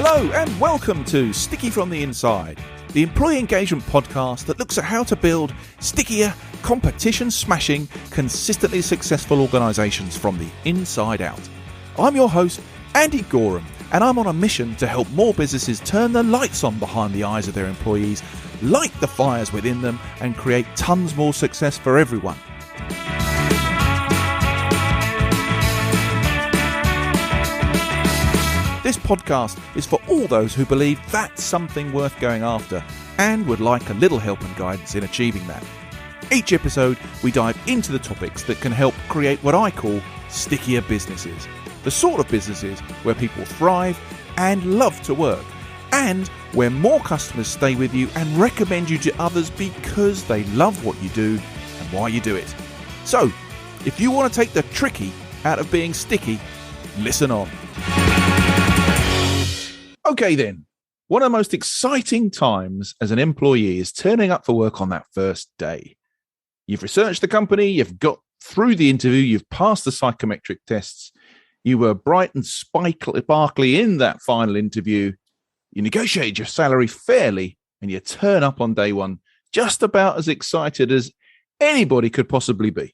Hello and welcome to Sticky from the Inside, the employee engagement podcast that looks at how to build stickier, competition-smashing, consistently successful organisations from the inside out. I'm your host, Andy Gorham, and I'm on a mission to help more businesses turn the lights on behind the eyes of their employees, light the fires within them, and create tons more success for everyone. This podcast is for all those who believe that's something worth going after and would like a little help and guidance in achieving that. Each episode, we dive into the topics that can help create what I call stickier businesses. The sort of businesses where people thrive and love to work, and where more customers stay with you and recommend you to others because they love what you do and why you do it. So, if you want to take the tricky out of being sticky, listen on. Okay then, one of the most exciting times as an employee is turning up for work on that first day. You've researched the company, you've got through the interview, you've passed the psychometric tests, you were bright and sparkly in that final interview, you negotiated your salary fairly, and you turn up on day one just about as excited as anybody could possibly be.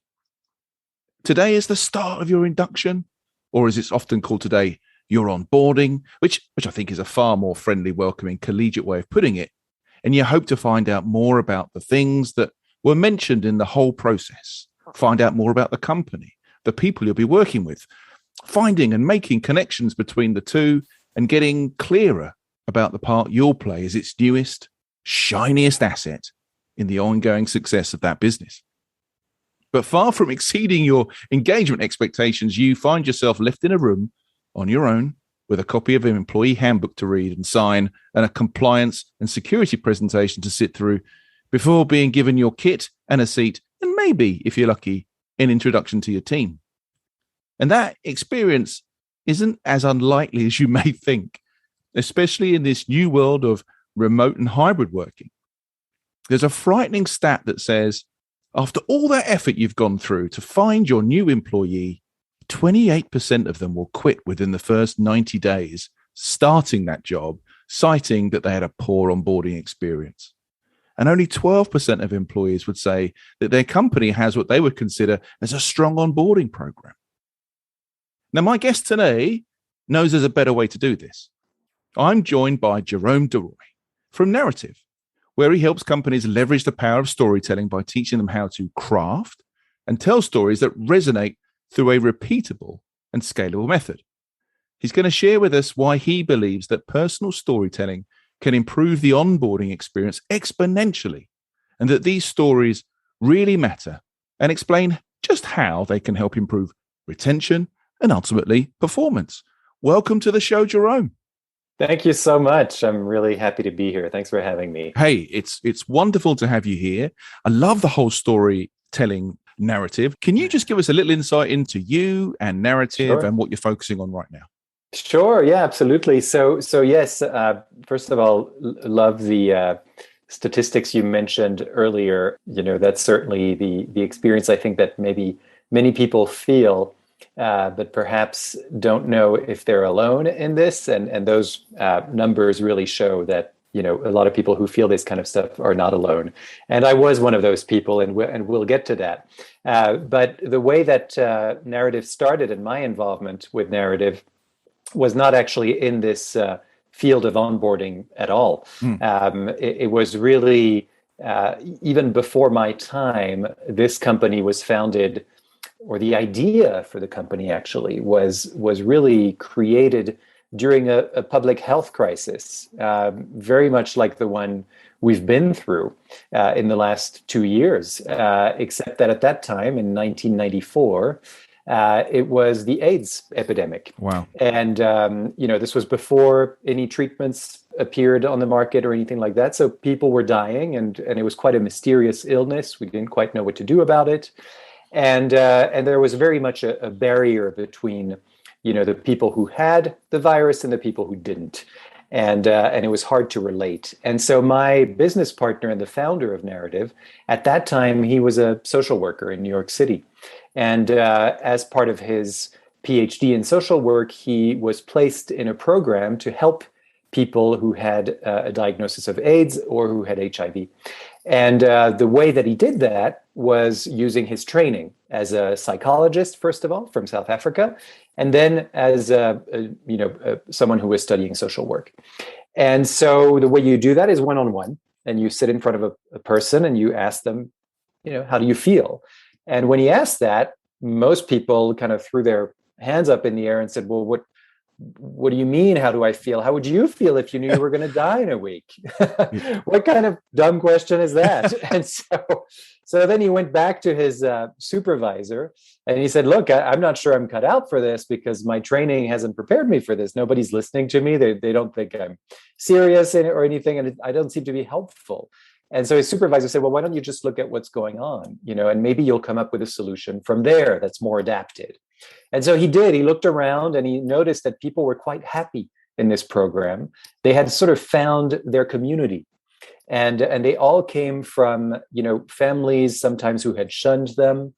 Today is the start of your induction, or as it's often called today, your onboarding, which I think is a far more friendly, welcoming, collegiate way of putting it. And you hope to find out more about the things that were mentioned in the whole process, find out more about the company, the people you'll be working with, finding and making connections between the two, and getting clearer about the part you'll play as its newest, shiniest asset in the ongoing success of that business. But far from exceeding your engagement expectations, you find yourself left in a room on your own with a copy of an employee handbook to read and sign and a compliance and security presentation to sit through before being given your kit and a seat and maybe, if you're lucky, an introduction to your team. And that experience isn't as unlikely as you may think, especially in this new world of remote and hybrid working. There's a frightening stat that says, after all that effort you've gone through to find your new employee, 28% of them will quit within the first 90 days starting that job, citing that they had a poor onboarding experience. And only 12% of employees would say that their company has what they would consider as a strong onboarding program. Now, my guest today knows there's a better way to do this. I'm joined by Jerome DeRoy from Narrative, where he helps companies leverage the power of storytelling by teaching them how to craft and tell stories that resonate through a repeatable and scalable method. He's going to share with us why he believes that personal storytelling can improve the onboarding experience exponentially, and that these stories really matter, and explain just how they can help improve retention and ultimately performance. Welcome to the show, Jerome. Thank you so much. I'm really happy to be here. Thanks for having me. Hey, it's wonderful to have you here. I love the whole storytelling narrative. Can you just give us a little insight into you and Narrative and what you're focusing on right now? Sure. Yeah, absolutely. So yes, first of all, love the statistics you mentioned earlier. You know, that's certainly the experience I think that maybe many people feel, but perhaps don't know if they're alone in this. And those numbers really show that, you know, a lot of people who feel this kind of stuff are not alone. And I was one of those people, and we'll get to that. But the way that Narrative started, and my involvement with Narrative, was not actually in this field of onboarding at all. It was really, even before my time, this company was founded, or the idea for the company actually was really created during a public health crisis, very much like the one we've been through in the last 2 years, except that at that time, in 1994, it was the AIDS epidemic. Wow. And, you know, this was before any treatments appeared on the market or anything like that. So people were dying, and it was quite a mysterious illness. We didn't quite know what to do about it. And there was very much a barrier between, you know, the people who had the virus and the people who didn't. And it was hard to relate. And so my business partner and the founder of Narrative, at that time, he was a social worker in New York City. And as part of his PhD in social work, he was placed in a program to help people who had a diagnosis of AIDS or who had HIV. And the way that he did that was using his training as a psychologist, first of all, from South Africa, and then as someone who was studying social work. And so the way you do that is one-on-one, and you sit in front of a person and you ask them, how do you feel? And when he asked that, most people kind of threw their hands up in the air and said, well, what do you mean? How do I feel? How would you feel if you knew you were going to die in a week? What kind of dumb question is that? And so then he went back to his supervisor and he said, look, I'm not sure I'm cut out for this because my training hasn't prepared me for this. Nobody's listening to me. They don't think I'm serious or anything. And I don't seem to be helpful. And so his supervisor said, well, why don't you just look at what's going on, and maybe you'll come up with a solution from there that's more adapted. And so he did. He looked around and he noticed that people were quite happy in this program. They had sort of found their community. And they all came from, families sometimes who had shunned them.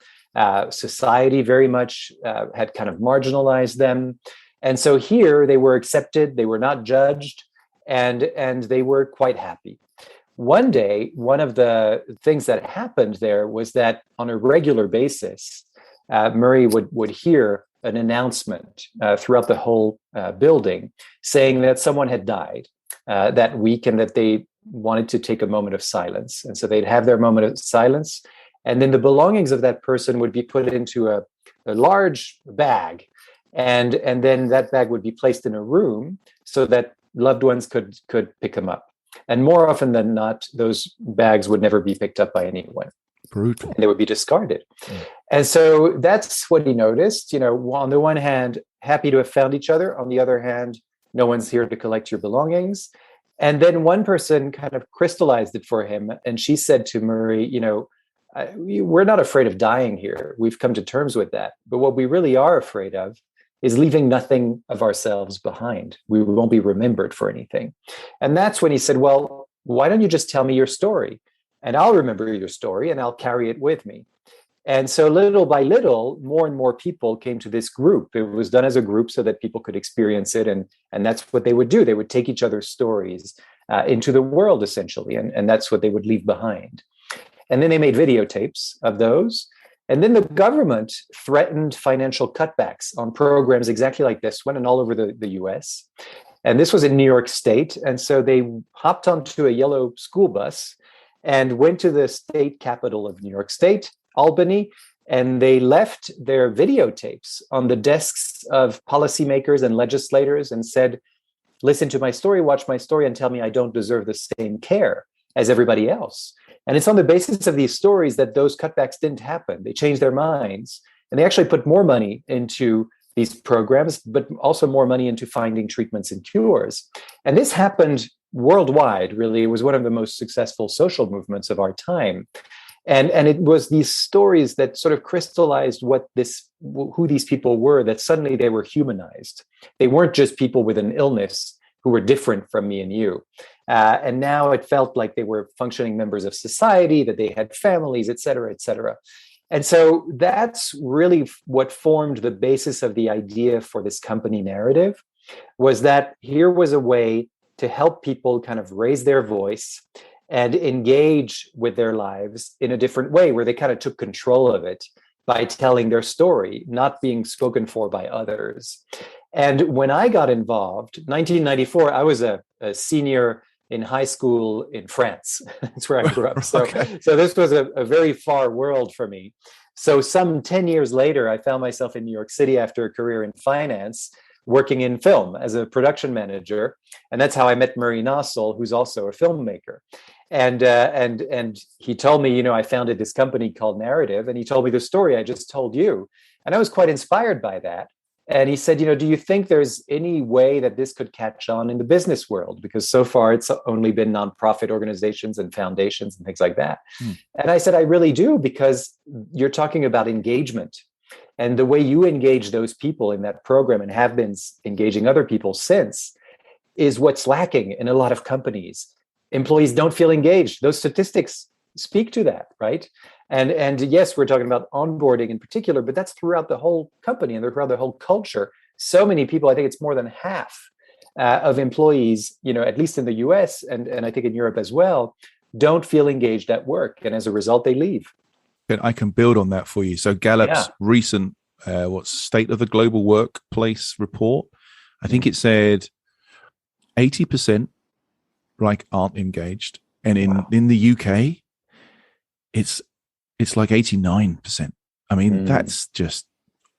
Society very much had kind of marginalized them. And so here they were accepted. They were not judged. And they were quite happy. One day, one of the things that happened there was that on a regular basis, Murray would hear an announcement throughout the whole building saying that someone had died that week and that they wanted to take a moment of silence. And so they'd have their moment of silence. And then the belongings of that person would be put into a large bag. And then that bag would be placed in a room so that loved ones could pick them up. And more often than not, those bags would never be picked up by anyone. Brutal. And they would be discarded. And so that's what he noticed. On the one hand, happy to have found each other. On the other hand, no one's here to collect your belongings. And then one person kind of crystallized it for him. And she said to Murray, we're not afraid of dying here. We've come to terms with that. But what we really are afraid of is leaving nothing of ourselves behind. We won't be remembered for anything. And that's when he said, well, why don't you just tell me your story? And I'll remember your story and I'll carry it with me. And so little by little, more and more people came to this group. It was done as a group so that people could experience it. And that's what they would do. They would take each other's stories into the world, essentially. And that's what they would leave behind. And then they made videotapes of those. And then the government threatened financial cutbacks on programs exactly like this one and all over the US. And this was in New York State. And so they hopped onto a yellow school bus and went to the state capital of New York State, Albany, and they left their videotapes on the desks of policymakers and legislators and said, listen to my story, watch my story, and tell me I don't deserve the same care as everybody else. And it's on the basis of these stories that those cutbacks didn't happen. They changed their minds, and they actually put more money into these programs, but also more money into finding treatments and cures. And this happened worldwide, really. It was one of the most successful social movements of our time. And it was these stories that sort of crystallized who these people were, that suddenly they were humanized. They weren't just people with an illness who were different from me and you. And now it felt like they were functioning members of society, that they had families, et cetera, et cetera. And so that's really what formed the basis of the idea for this company narrative, was that here was a way to help people kind of raise their voice and engage with their lives in a different way, where they kind of took control of it by telling their story, not being spoken for by others. And when I got involved, 1994, I was a senior in high school in France. That's where I grew up. So, Okay. So this was a very far world for me. So some 10 years later, I found myself in New York City after a career in finance, working in film as a production manager. And that's how I met Murray Nossel, who's also a filmmaker. And he told me, I founded this company called Narrative, and he told me the story I just told you. And I was quite inspired by that. And he said, do you think there's any way that this could catch on in the business world? Because so far it's only been nonprofit organizations and foundations and things like that. And I said, I really do, because you're talking about engagement. And the way you engage those people in that program, and have been engaging other people since, is what's lacking in a lot of companies. Employees don't feel engaged. Those statistics speak to that, right? And yes, we're talking about onboarding in particular, but that's throughout the whole company and throughout the whole culture. So many people, I think it's more than half, of employees, at least in the US and I think in Europe as well, don't feel engaged at work. And as a result, they leave. I can build on that for you. So Gallup's recent State of the Global Workplace report, I think it said 80% aren't engaged. And in the UK, it's like 89%. I mean, that's just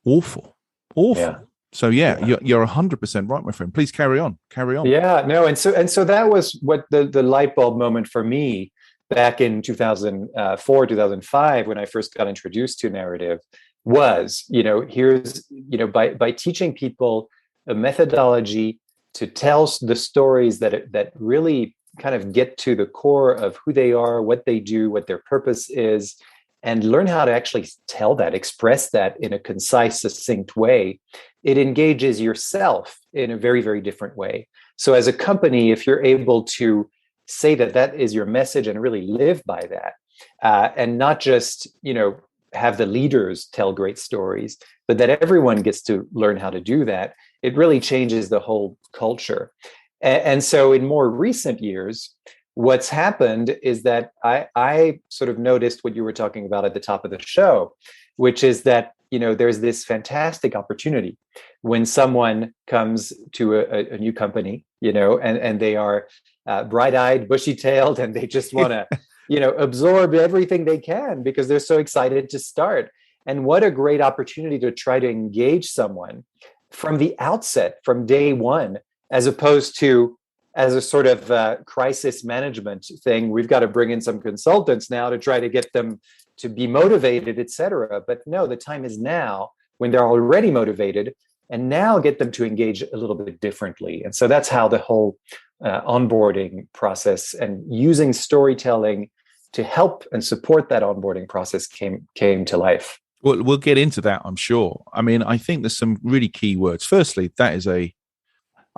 awful. Yeah. So you're 100% right, my friend. Please carry on. Yeah, no, and so that was what the light bulb moment for me back in 2004, 2005, when I first got introduced to narrative was, here's, by teaching people a methodology to tell the stories that really kind of get to the core of who they are, what they do, what their purpose is, and learn how to actually tell that, express that in a concise, succinct way. It engages yourself in a very, very different way. So as a company, if you're able to say that is your message and really live by that, and not just, have the leaders tell great stories, but that everyone gets to learn how to do that, it really changes the whole culture. And so in more recent years, what's happened is that I sort of noticed what you were talking about at the top of the show, which is that, there's this fantastic opportunity when someone comes to a new company, and they are bright-eyed, bushy-tailed, and they just want to, absorb everything they can because they're so excited to start. And what a great opportunity to try to engage someone from the outset, from day one, as opposed to as a sort of crisis management thing. We've got to bring in some consultants now to try to get them to be motivated, et cetera. But no, the time is now when they're already motivated, and now get them to engage a little bit differently. And so that's how the whole onboarding process and using storytelling to help and support that onboarding process came to life. Well, we'll get into that, I'm sure. I mean, I think there's some really key words. Firstly, I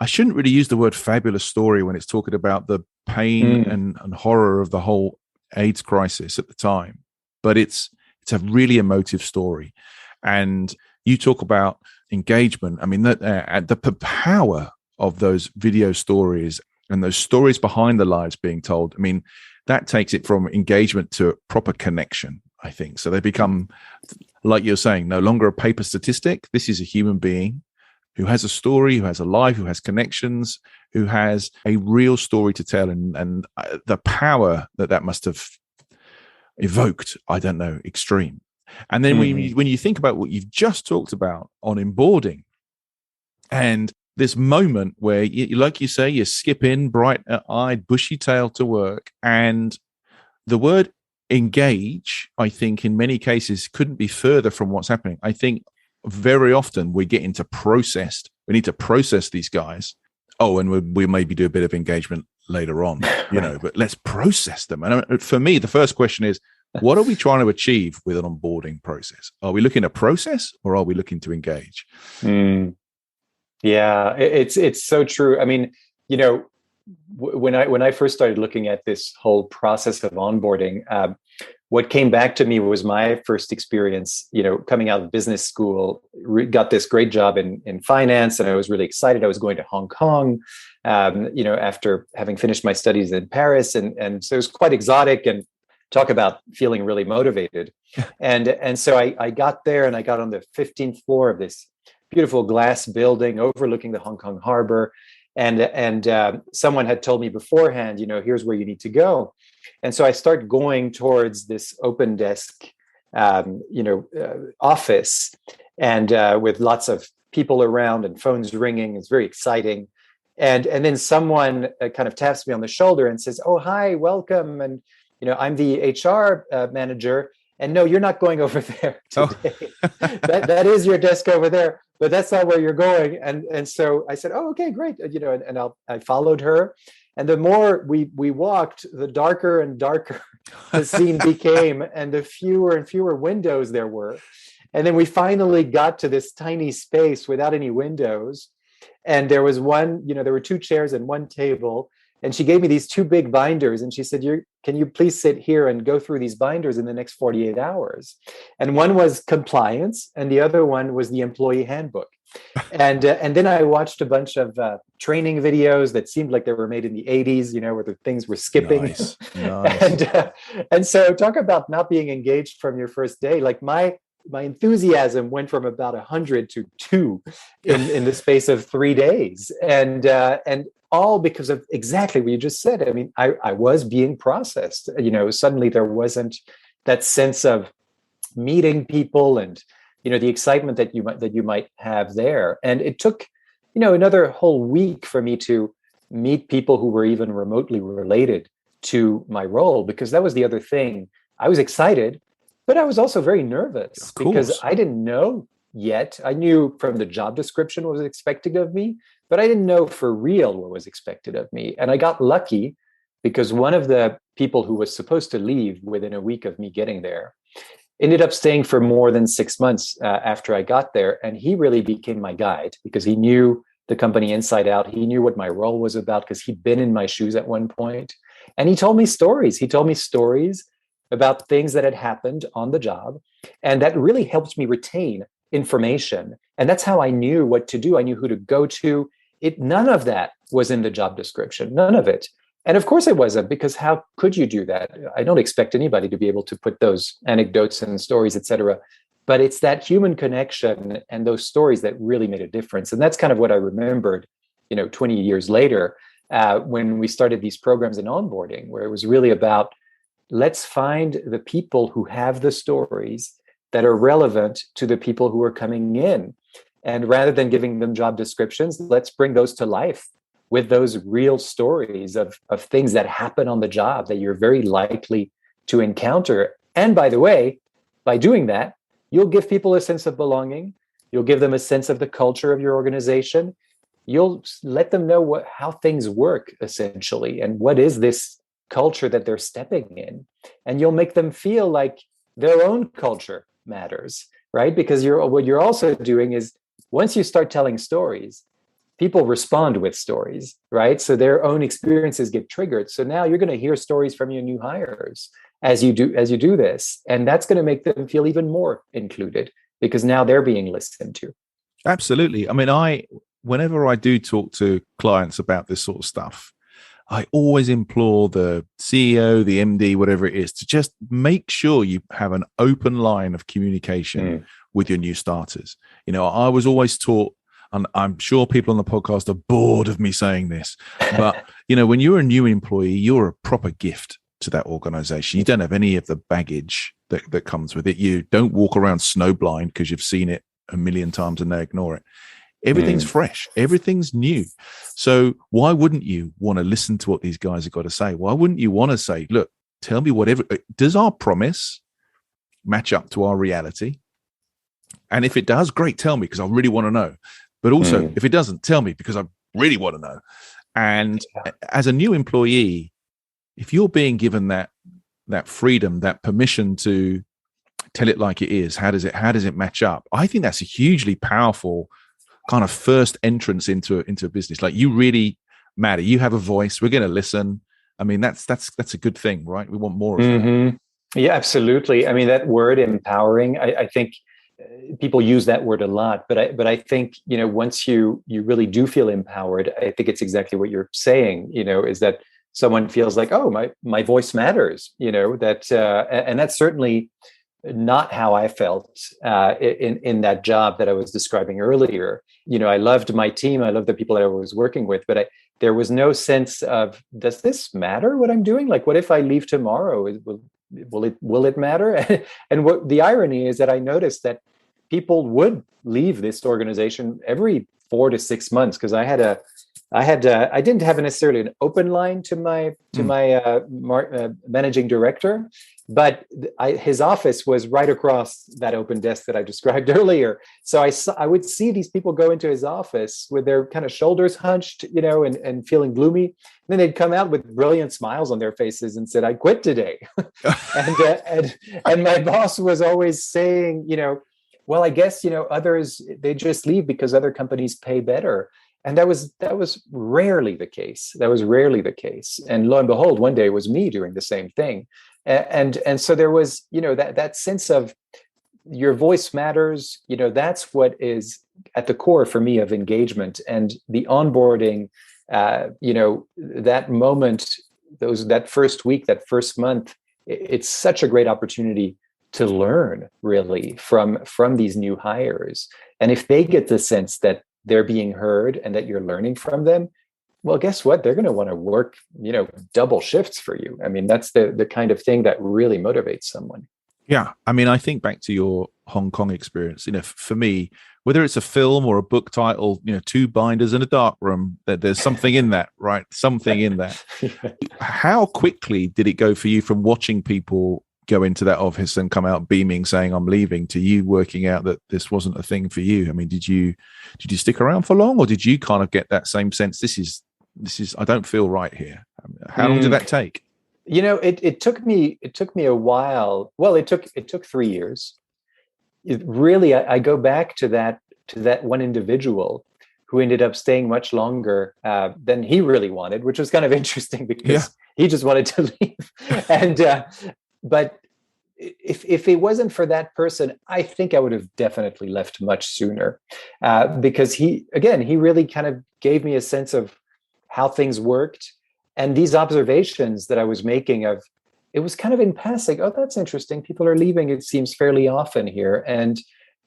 shouldn't really use the word fabulous story when it's talking about the pain and horror of the whole AIDS crisis at the time, but it's a really emotive story. And you talk about engagement. I mean, the power of those video stories and those stories behind the lives being told, I mean, that takes it from engagement to proper connection, I think. So they become, like you're saying, no longer a paper statistic. This is a human being who has a story, who has a life, who has connections, who has a real story to tell. And the power that must have evoked, I don't know, extreme. And then when you think about what you've just talked about on onboarding, and this moment where, like you say, you skip in bright-eyed, bushy-tailed to work, and the word engage, I think, in many cases couldn't be further from what's happening. I think very often we get into processed. We need to process these guys. Oh, and we maybe do a bit of engagement later on, but let's process them. And for me, the first question is, what are we trying to achieve with an onboarding process? Are we looking to process, or are we looking to engage? Yeah, it's so true. I mean, when I first started looking at this whole process of onboarding, what came back to me was my first experience, coming out of business school, got this great job in finance, and I was really excited. I was going to Hong Kong, after having finished my studies in Paris, and so it was quite exotic, and talk about feeling really motivated. And so I got there, and I got on the 15th floor of this beautiful glass building overlooking the Hong Kong harbor. And someone had told me beforehand, here's where you need to go. And so I start going towards this open desk, office, and with lots of people around and phones ringing. It's very exciting. And then someone kind of taps me on the shoulder and says, "Oh, hi, welcome. And, I'm the HR manager. And no, you're not going over there today. That is your desk over there, but that's not where you're going." And so I said, "Oh, okay, great." And I followed her. And the more we walked, the darker and darker the scene became, and the fewer and fewer windows there were. And then we finally got to this tiny space without any windows. And there was there were two chairs and one table. And she gave me these two big binders, and she said, can you please sit here and go through these binders in the next 48 hours? And one was compliance, and the other one was the employee handbook. And then I watched a bunch of training videos that seemed like they were made in the 80s, where the things were skipping. Nice. And so talk about not being engaged from your first day. Like my enthusiasm went from about 100 to 2 in the space of 3 days. And all because of exactly what you just said. I mean, I was being processed. Suddenly there wasn't that sense of meeting people and the excitement that you might have there. And it took another whole week for me to meet people who were even remotely related to my role, because that was the other thing. I was excited, but I was also very nervous because I didn't know yet. I knew from the job description what was expected of me, but I didn't know for real what was expected of me. And I got lucky because one of the people who was supposed to leave within a week of me getting there ended up staying for more than 6 months after I got there. And he really became my guide because he knew the company inside out. He knew what my role was about because he'd been in my shoes at one point. And he told me stories. He told me stories about things that had happened on the job. And that really helped me retain information. And that's how I knew what to do. I knew who to go to. None of that was in the job description, none of it. And of course it wasn't, because how could you do that? I don't expect anybody to be able to put those anecdotes and stories, et cetera. But it's that human connection and those stories that really made a difference. And that's kind of what I remembered, 20 years later, when we started these programs in onboarding, where it was really about, let's find the people who have the stories that are relevant to the people who are coming in. And rather than giving them job descriptions, let's bring those to life with those real stories of things that happen on the job that you're very likely to encounter. And by the way, by doing that, you'll give people a sense of belonging. You'll give them a sense of the culture of your organization. You'll let them know how things work, essentially, and what is this culture that they're stepping in. And you'll make them feel like their own culture matters, right? Because what you're also doing is, once you start telling stories, people respond with stories, right? So their own experiences get triggered. So now you're going to hear stories from your new hires as you do this. And that's going to make them feel even more included because now they're being listened to. Absolutely. I mean, whenever I do talk to clients about this sort of stuff, I always implore the CEO, the MD, whatever it is, to just make sure you have an open line of communication with your new starters. I was always taught, and I'm sure people on the podcast are bored of me saying this, but when you're a new employee, you're a proper gift to that organization. You don't have any of the baggage that comes with it. You don't walk around snowblind because you've seen it a million times and they ignore it. Everything's fresh. Everything's new. So why wouldn't you want to listen to what these guys have got to say? Why wouldn't you want to say, look, tell me whatever, does our promise match up to our reality? And if it does, great, tell me, because I really want to know. But also, if it doesn't, tell me, because I really want to know. And as a new employee, if you're being given that freedom, that permission to tell it like it is, how does it match up? I think that's a hugely powerful kind of first entrance into a business. Like, you really matter. You have a voice. We're going to listen. I mean, that's a good thing, right? We want more of that. Yeah, absolutely. I mean, that word empowering, I think people use that word a lot, but I think, once you really do feel empowered, I think it's exactly what you're saying, is that someone feels like, oh, my voice matters, that, and that's certainly not how I felt in that job that I was describing earlier. I loved my team. I loved the people that I was working with, but there was no sense of, does this matter what I'm doing? Like, what if I leave tomorrow? Will it matter? And what the irony is that I noticed that people would leave this organization every 4 to 6 months, because I didn't have necessarily an open line to my managing director, but his office was right across that open desk that I described earlier. So I would see these people go into his office with their kind of shoulders hunched, and feeling gloomy. And then they'd come out with brilliant smiles on their faces and said, "I quit today." and my boss was always saying, well, I guess, others, they just leave because other companies pay better. And that was rarely the case. That was rarely the case. And lo and behold, one day it was me doing the same thing. And so there was, that sense of your voice matters. That's what is at the core for me of engagement. And the onboarding, that moment, that first week, that first month, it's such a great opportunity to learn really from these new hires. And if they get the sense that they're being heard and that you're learning from them, well, guess what? They're going to want to work, double shifts for you. I mean, that's the kind of thing that really motivates someone. Yeah. I mean, I think back to your Hong Kong experience, for me, whether it's a film or a book title, two binders in a dark room, there's something in that, right? Something in that. Yeah. How quickly did it go for you from watching people go into that office and come out beaming saying I'm leaving to you working out that this wasn't a thing for you? I mean, did you stick around for long, or did you kind of get that same sense, this is I don't feel right here? How long did that take? It took me a while. Well, it took 3 years. I go back to that one individual who ended up staying much longer than he really wanted, which was kind of interesting because he just wanted to leave. And but if it wasn't for that person, I think I would have definitely left much sooner, because he really kind of gave me a sense of how things worked. And these observations that I was making it was kind of in passing. Oh, that's interesting. People are leaving, it seems, fairly often here. And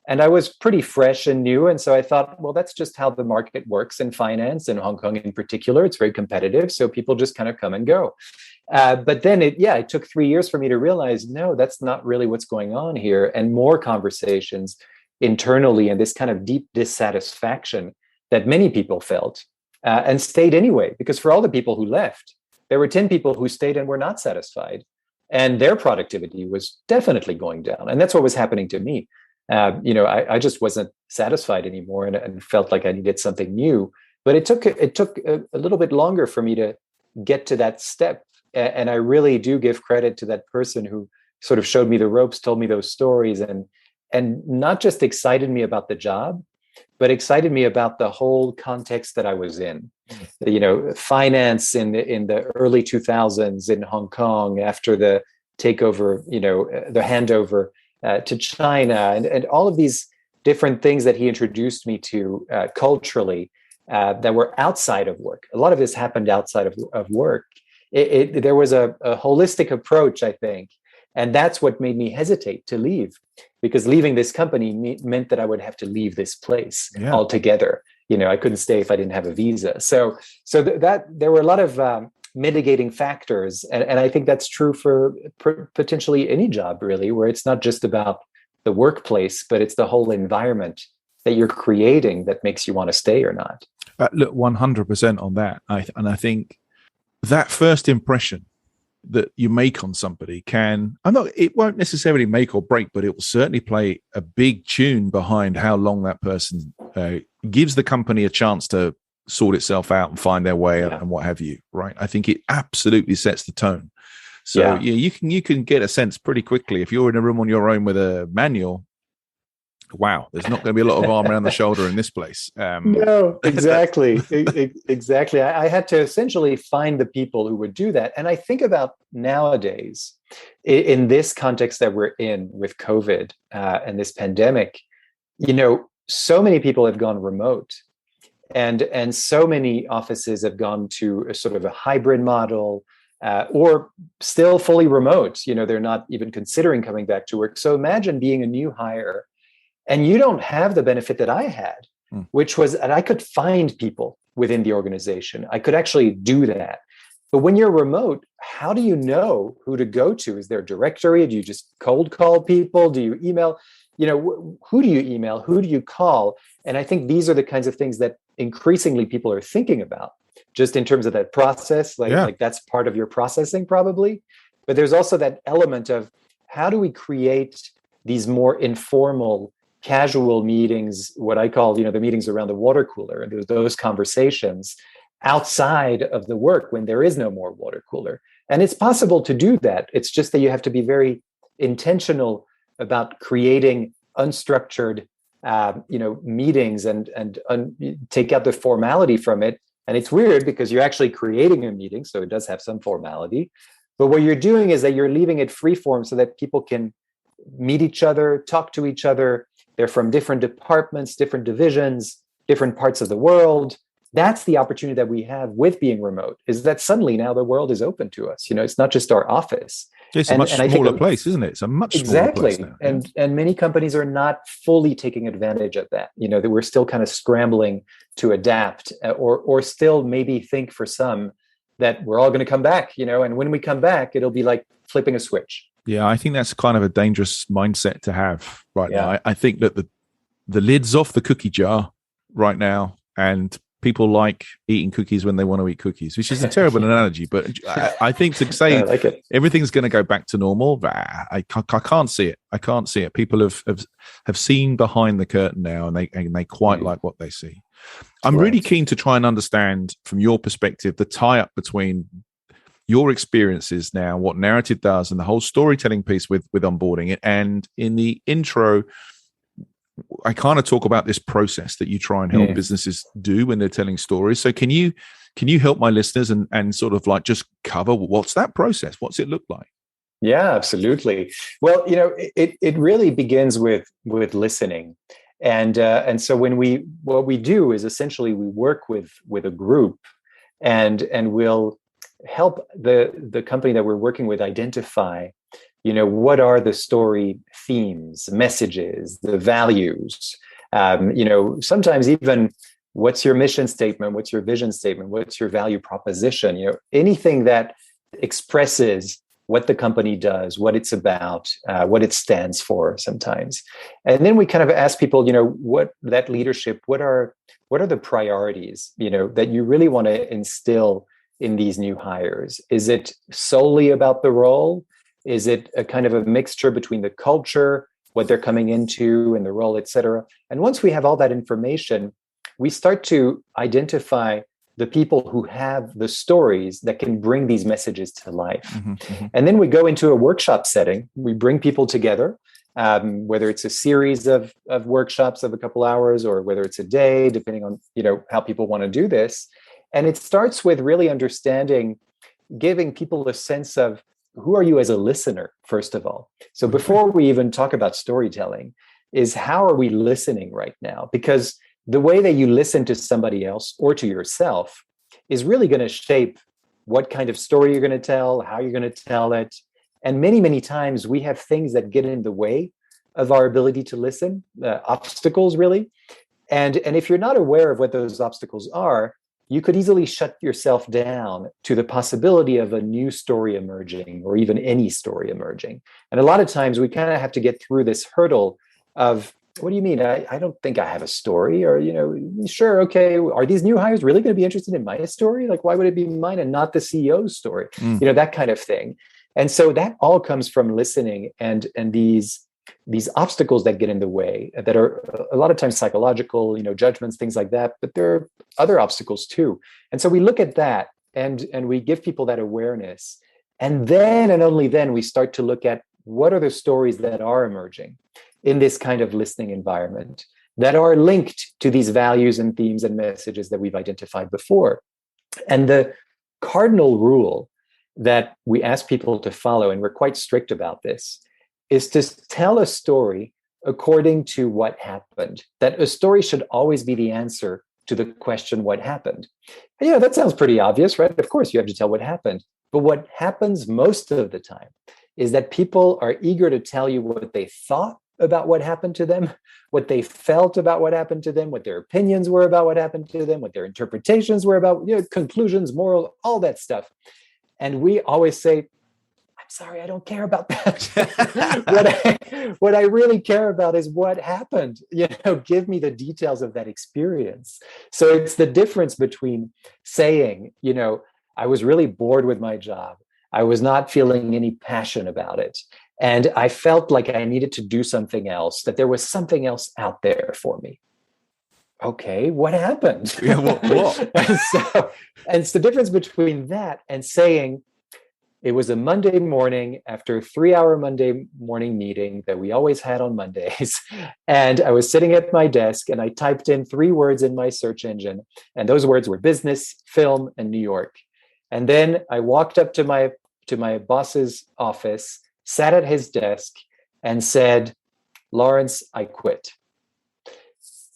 I was pretty fresh and new. And so I thought, well, that's just how the market works in finance, in Hong Kong in particular. It's very competitive. So people just kind of come and go. But then it took 3 years for me to realize, no, that's not really what's going on here. And more conversations internally and this kind of deep dissatisfaction that many people felt and stayed anyway. Because for all the people who left, there were 10 people who stayed and were not satisfied. And their productivity was definitely going down. And that's what was happening to me. I just wasn't satisfied anymore and felt like I needed something new. But it took a little bit longer for me to get to that step. And I really do give credit to that person who sort of showed me the ropes, told me those stories, and not just excited me about the job, but excited me about the whole context that I was in. Finance in the early 2000s in Hong Kong after the takeover, the handover to China, and all of these different things that he introduced me to culturally that were outside of work. A lot of this happened outside of work. There was a holistic approach, I think, and that's what made me hesitate to leave, because leaving this company meant that I would have to leave this place altogether. I couldn't stay if I didn't have a visa. So that there were a lot of mitigating factors, and I think that's true for potentially any job, really, where it's not just about the workplace, but it's the whole environment that you're creating that makes you want to stay or not. Look, 100% on that. I think that first impression that you make on somebody it won't necessarily make or break, but it will certainly play a big tune behind how long that person gives the company a chance to sort itself out and find their way and what have you, right? I think it absolutely sets the tone. So you can get a sense pretty quickly if you're in a room on your own with a manual. Wow, there's not going to be a lot of arm around the shoulder in this place. No, exactly. Exactly. I had to essentially find the people who would do that. And I think about nowadays, in this context that we're in with COVID and this pandemic, so many people have gone remote. And so many offices have gone to a sort of a hybrid model, or still fully remote. They're not even considering coming back to work. So imagine being a new hire, and you don't have the benefit that I had, which was that I could find people within the organization. I could actually do that. But when you're remote, how do you know who to go to? Is there a directory? Do you just cold call people? Do you email? Who do you email? Who do you call? And I think these are the kinds of things that increasingly people are thinking about, just in terms of that process. Like that's part of your processing probably. But there's also that element of how do we create these more informal, casual meetings, what I call, the meetings around the water cooler, and those conversations outside of the work when there is no more water cooler. And it's possible to do that. It's just that you have to be very intentional about creating unstructured meetings and take out the formality from it. And it's weird because you're actually creating a meeting, so it does have some formality. But what you're doing is that you're leaving it free form so that people can meet each other, talk to each other. They're from different departments, different divisions, different parts of the world. That's the opportunity that we have with being remote, is that suddenly now the world is open to us. It's not just our office. It's a much smaller place, isn't it? It's a much smaller place now. And many companies are not fully taking advantage of that. That we're still kind of scrambling to adapt, or still maybe think for some that we're all going to come back, and when we come back, it'll be like flipping a switch. Yeah, I think that's kind of a dangerous mindset to have right now. I think that the lid's off the cookie jar right now, and people like eating cookies when they want to eat cookies, which is a terrible analogy, but I think to say like everything's going to go back to normal, I can't see it. I can't see it. People have seen behind the curtain now, and they quite like what they see. I'm really keen to try and understand from your perspective the tie-up between your experiences now, what narrative does, and the whole storytelling piece with onboarding it. And in the intro, I kind of talk about this process that you try and help businesses do when they're telling stories. So can you help my listeners and sort of like just cover what's that process? What's it look like? Yeah, absolutely. Well, it really begins with listening. And so what we do is essentially we work with a group and we'll help the company that we're working with identify, what are the story themes, messages, the values, sometimes even what's your mission statement, what's your vision statement, what's your value proposition, anything that expresses what the company does, what it's about, what it stands for sometimes. And then we kind of ask people, what that leadership, what are the priorities, that you really want to instill in these new hires? Is it solely about the role? Is it a kind of a mixture between the culture, what they're coming into and the role, et cetera? And once we have all that information, we start to identify the people who have the stories that can bring these messages to life. Mm-hmm, mm-hmm. And then we go into a workshop setting. We bring people together, whether it's a series of workshops of a couple hours or whether it's a day, depending on how people want to do this. And it starts with really understanding, giving people a sense of who are you as a listener, first of all. So before we even talk about storytelling, is how are we listening right now? Because the way that you listen to somebody else or to yourself is really going to shape what kind of story you're going to tell, how you're going to tell it. And many, many times we have things that get in the way of our ability to listen, obstacles really. And if you're not aware of what those obstacles are, you could easily shut yourself down to the possibility of a new story emerging or even any story emerging. And a lot of times we kind of have to get through this hurdle of, what do you mean? I don't think I have a story, or, sure. Okay. Are these new hires really going to be interested in my story? Like, why would it be mine and not the CEO's story? That kind of thing. And so that all comes from listening and these obstacles that get in the way that are a lot of times psychological, judgments, things like that, but there are other obstacles too. And so we look at that and we give people that awareness. And then, and only then, we start to look at what are the stories that are emerging in this kind of listening environment that are linked to these values and themes and messages that we've identified before. And the cardinal rule that we ask people to follow, and we're quite strict about this, is to tell a story according to what happened. That a story should always be the answer to the question, what happened? And, that sounds pretty obvious, right? Of course, you have to tell what happened. But what happens most of the time is that people are eager to tell you what they thought about what happened to them, what they felt about what happened to them, what their opinions were about what happened to them, what their interpretations were about, conclusions, moral, all that stuff. And we always say, I'm sorry, I don't care about that. What I really care about is what happened. Give me the details of that experience. So it's the difference between saying, I was really bored with my job. I was not feeling any passion about it. And I felt like I needed to do something else, that there was something else out there for me. Okay, what happened? Yeah, what? And it's the difference between that and saying, It was a Monday morning after a 3-hour Monday morning meeting that we always had on Mondays. And I was sitting at my desk and I typed in 3 words in my search engine. And those words were business, film, and New York. And then I walked up to my boss's office, sat at his desk, and said, "Lawrence, I quit."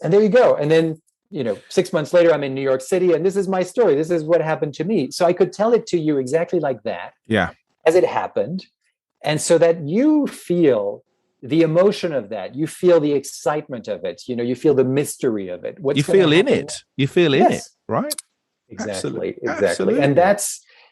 And there you go. And then 6 months later, I'm in New York City, and this is my story. This is what happened to me. So I could tell it to you exactly like that, as it happened. And so that you feel the emotion of that, you feel the excitement of it, you feel the mystery of it. You feel in it. You feel in it, right? Exactly. Absolutely.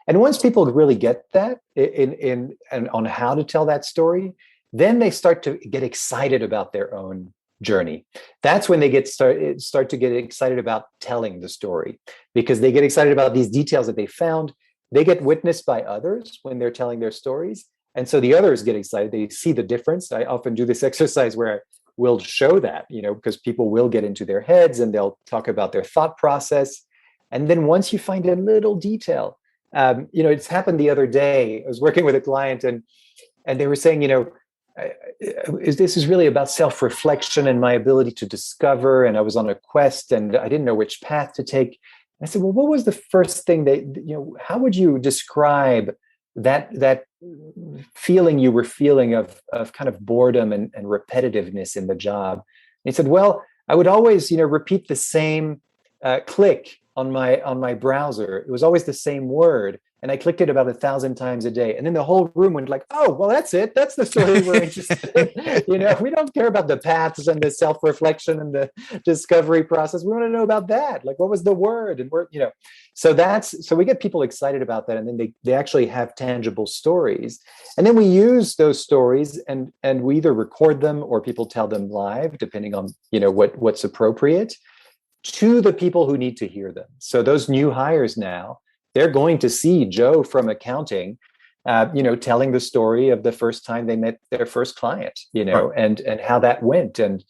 And once people really get that in on how to tell that story, then they start to get excited about their own journey. That's when they start to get excited about telling the story, because they get excited about these details that they found. They get witnessed by others when they're telling their stories. And so the others get excited. They see the difference. I often do this exercise where we'll show that, because people will get into their heads and they'll talk about their thought process. And then once you find a little detail, it's happened the other day. I was working with a client and they were saying, this is really about self-reflection and my ability to discover. And I was on a quest and I didn't know which path to take. I said, well, what was the first thing that, how would you describe that feeling you were feeling of kind of boredom and repetitiveness in the job? And he said, well, I would always, repeat the same click on my browser. It was always the same word. And I clicked it about 1,000 times a day. And then the whole room went like, oh, well, that's it. That's the story we're interested in. We don't care about the paths and the self-reflection and the discovery process. We want to know about that. Like, what was the word? And so we get people excited about that. And then they actually have tangible stories. And then we use those stories and we either record them or people tell them live, depending on, what's appropriate, to the people who need to hear them. So those new hires now, they're going to see Joe from accounting, telling the story of the first time they met their first client, and how that went, and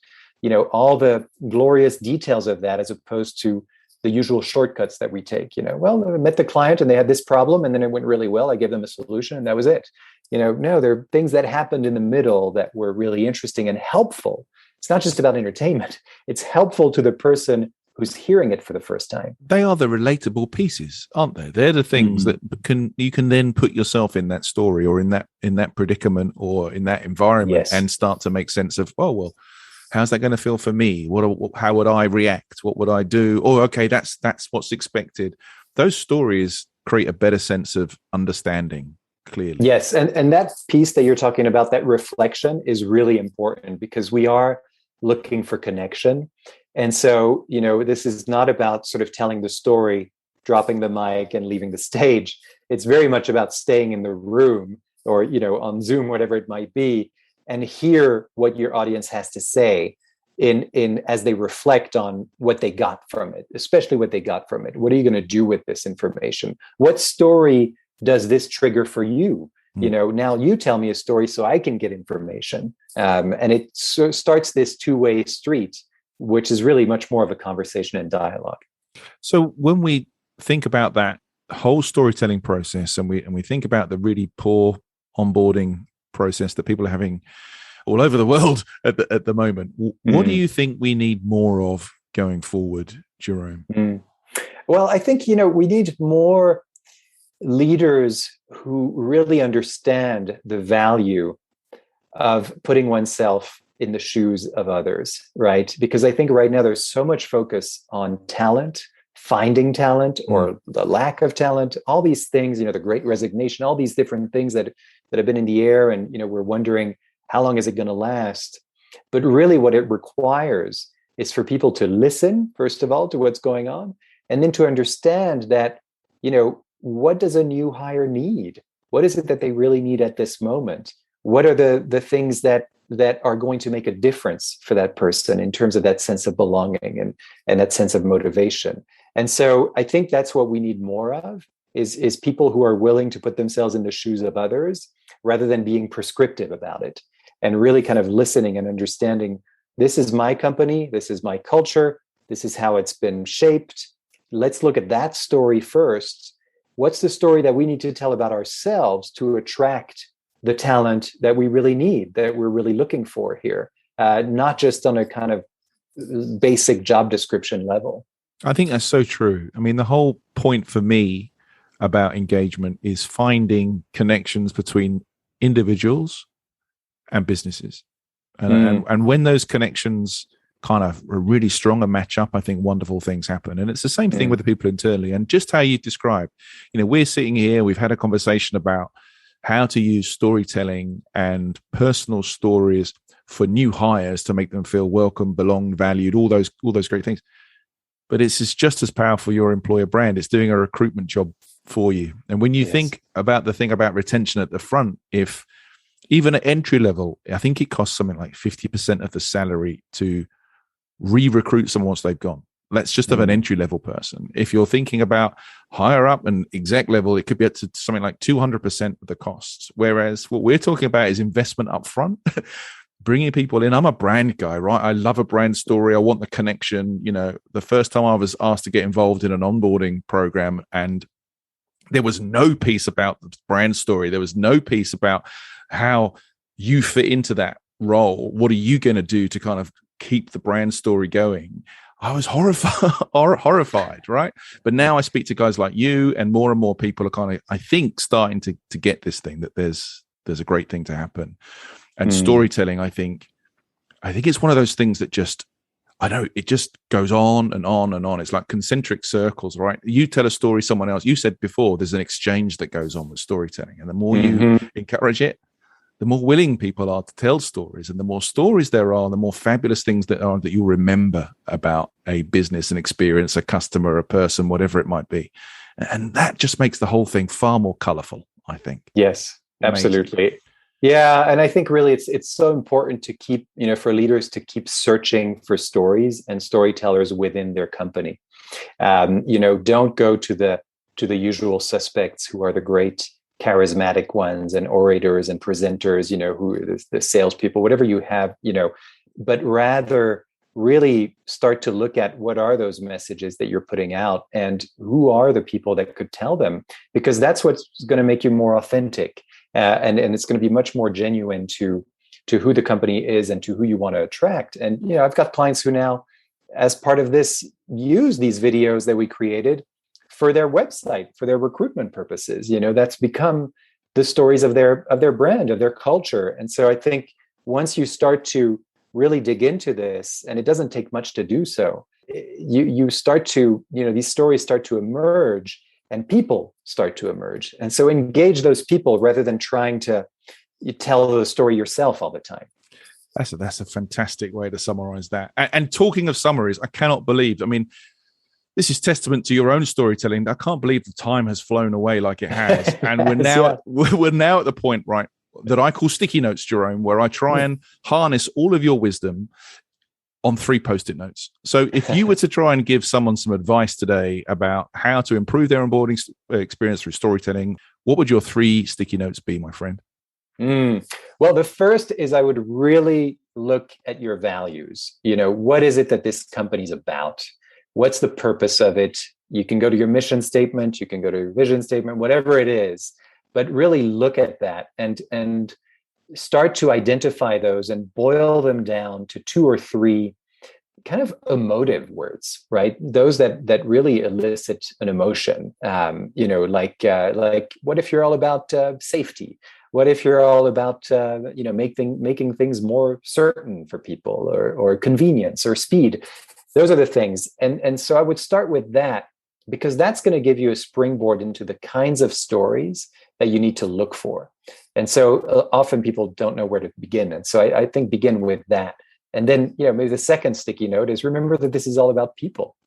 all the glorious details of that, as opposed to the usual shortcuts that we take. Well, I met the client and they had this problem, and then it went really well. I gave them a solution, and that was it. No, there are things that happened in the middle that were really interesting and helpful. It's not just about entertainment; it's helpful to the person who's hearing it for the first time. They are the relatable pieces, aren't they? They're the things that you can then put yourself in that story or in that predicament or in that environment, and start to make sense of, oh, well, how's that going to feel for me? How would I react? What would I do? Oh, okay, that's what's expected. Those stories create a better sense of understanding, clearly. Yes, and that piece that you're talking about, that reflection, is really important, because we are looking for connection. And so, this is not about sort of telling the story, dropping the mic and leaving the stage. It's very much about staying in the room or, on Zoom, whatever it might be, and hear what your audience has to say in as they reflect on what they got from it, especially what they got from it. What are you going to do with this information? What story does this trigger for you? Now you tell me a story so I can get information. And it starts this two-way street, which is really much more of a conversation and dialogue. So when we think about that whole storytelling process, and we think about the really poor onboarding process that people are having all over the world at the moment, what do you think we need more of going forward, Jerome? Well, I think, we need more leaders who really understand the value of putting oneself in the shoes of others, right? Because I think right now there's so much focus on talent, finding talent or the lack of talent, all these things, the great resignation, all these different things that have been in the air, and, we're wondering, how long is it going to last? But really what it requires is for people to listen, first of all, to what's going on, and then to understand that, what does a new hire need? What is it that they really need at this moment? What are the things that are going to make a difference for that person in terms of that sense of belonging and that sense of motivation? And so I think that's what we need more of, is people who are willing to put themselves in the shoes of others rather than being prescriptive about it, and really kind of listening and understanding, this is my company, this is my culture, this is how it's been shaped. Let's look at that story first, what's the story that we need to tell about ourselves to attract the talent that we really need, that we're really looking for here, not just on a kind of basic job description level. I think that's so true. I mean, the whole point for me about engagement is finding connections between individuals and businesses. And when those connections kind of are really strong and match up, I think wonderful things happen. And it's the same thing with the people internally. And just how you described, we're sitting here, we've had a conversation about how to use storytelling and personal stories for new hires to make them feel welcome, belonged, valued, all those great things. But it's just as powerful your employer brand. It's doing a recruitment job for you. And when you think about the thing about retention at the front, if even at entry level, I think it costs something like 50% of the salary to re-recruit someone once they've gone. Let's just have an entry level person. If you're thinking about higher up and exec level, it could be up to something like 200% of the costs. Whereas what we're talking about is investment up front, bringing people in. I'm a brand guy, right? I love a brand story. I want the connection. The first time I was asked to get involved in an onboarding program, and there was no piece about the brand story. There was no piece about how you fit into that role. What are you going to do to kind of keep the brand story going? I was horrified, right? But now I speak to guys like you, and more people are kind of, I think, starting to get this thing that there's a great thing to happen. And storytelling, I think it's one of those things that it just goes on and on and on. It's like concentric circles, right? You tell a story, someone else, you said before, there's an exchange that goes on with storytelling. And the more you encourage it, the more willing people are to tell stories. And the more stories there are, the more fabulous things that you'll remember about a business, an experience, a customer, a person, whatever it might be. And that just makes the whole thing far more colorful, I think. Yes, absolutely. Yeah, and I think really it's so important to keep, for leaders to keep searching for stories and storytellers within their company. Don't go to the usual suspects who are the great charismatic ones and orators and presenters, who are the salespeople, whatever you have, but rather really start to look at what are those messages that you're putting out and who are the people that could tell them, because that's what's going to make you more authentic. And it's going to be much more genuine to who the company is and to who you want to attract. And, I've got clients who now, as part of this, use these videos that we created for their website, for their recruitment purposes. That's become the stories of their brand, of their culture. And so I think once you start to really dig into this, and it doesn't take much to do so, you start to, these stories start to emerge and people start to emerge. And so engage those people rather than trying to tell the story yourself all the time. That's a fantastic way to summarize that. And talking of summaries, I cannot believe, this is testament to your own storytelling. I can't believe the time has flown away like it has. And we're now at the point, right, that I call sticky notes, Jerome, where I try and harness all of your wisdom on 3 Post-it notes. So if you were to try and give someone some advice today about how to improve their onboarding experience through storytelling, what would your 3 sticky notes be, my friend? Well, the first is I would really look at your values. What is it that this company's about? What's the purpose of it? You can go to your mission statement, you can go to your vision statement, whatever it is, but really look at that and start to identify those and boil them down to 2 or 3 kind of emotive words, right? Those that really elicit an emotion. Like what if you're all about safety? What if you're all about making things more certain for people, or convenience or speed? Those are the things. And so I would start with that, because that's going to give you a springboard into the kinds of stories that you need to look for. And so often people don't know where to begin. And so I think begin with that. And then, maybe the second sticky note is remember that this is all about people,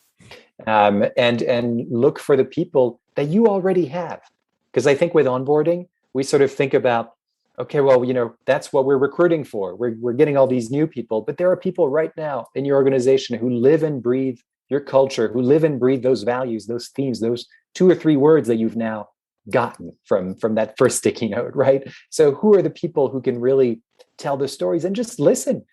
and look for the people that you already have. Because I think with onboarding, we sort of think about, okay, well, that's what we're recruiting for. We're getting all these new people, but there are people right now in your organization who live and breathe your culture, who live and breathe those values, those themes, those 2 or 3 words that you've now gotten from that first sticky note, right? So who are the people who can really tell the stories, and just listen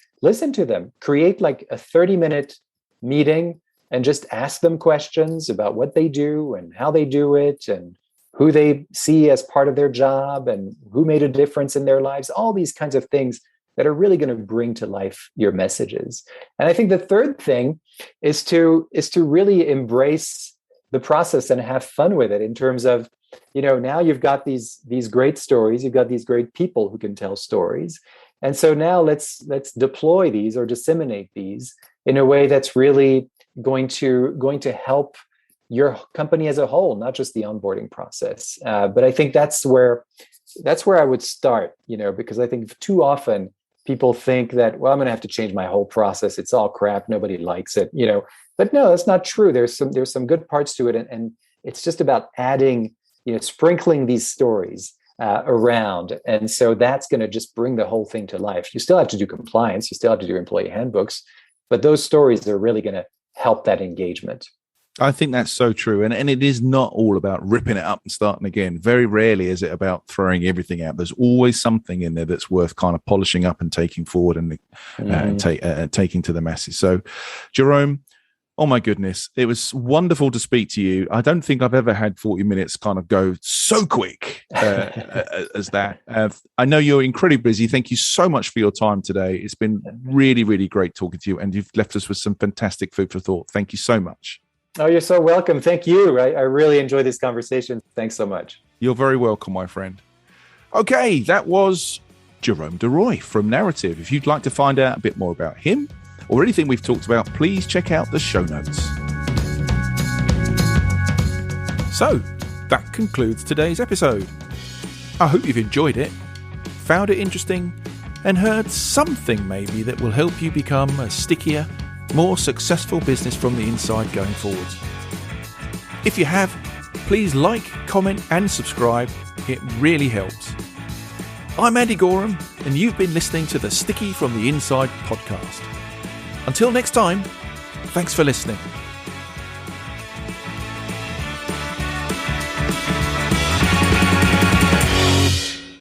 to them? Create like a 30-minute meeting and just ask them questions about what they do and how they do it, and who they see as part of their job and who made a difference in their lives, all these kinds of things that are really going to bring to life your messages. And I think the third thing is to really embrace the process and have fun with it, in terms of, now you've got these great stories, you've got these great people who can tell stories. And so now let's deploy these or disseminate these in a way that's really going to help your company as a whole, not just the onboarding process. But I think that's where I would start, because I think too often people think that, well, I'm going to have to change my whole process. It's all crap. Nobody likes it, But no, that's not true. There's some good parts to it, and it's just about adding, sprinkling these stories around, and so that's going to just bring the whole thing to life. You still have to do compliance. You still have to do employee handbooks, but those stories are really going to help that engagement. I think that's so true. And it is not all about ripping it up and starting again. Very rarely is it about throwing everything out. There's always something in there that's worth kind of polishing up and taking forward and taking to the masses. So, Jerome, oh my goodness, it was wonderful to speak to you. I don't think I've ever had 40 minutes kind of go so quick as that. I know you're incredibly busy. Thank you so much for your time today. It's been really, really great talking to you, and you've left us with some fantastic food for thought. Thank you so much. Oh, you're so welcome. Thank you. I really enjoyed this conversation. Thanks so much. You're very welcome, my friend. Okay, that was Jerome DeRoy from Narrative. If you'd like to find out a bit more about him or anything we've talked about, please check out the show notes. So, that concludes today's episode. I hope you've enjoyed it, found it interesting, and heard something maybe that will help you become a stickier, more successful business from the inside going forwards. If you have, please like, comment, and subscribe. It really helps. I'm Andy Gorham, and you've been listening to the Sticky from the Inside podcast. Until next time, thanks for listening.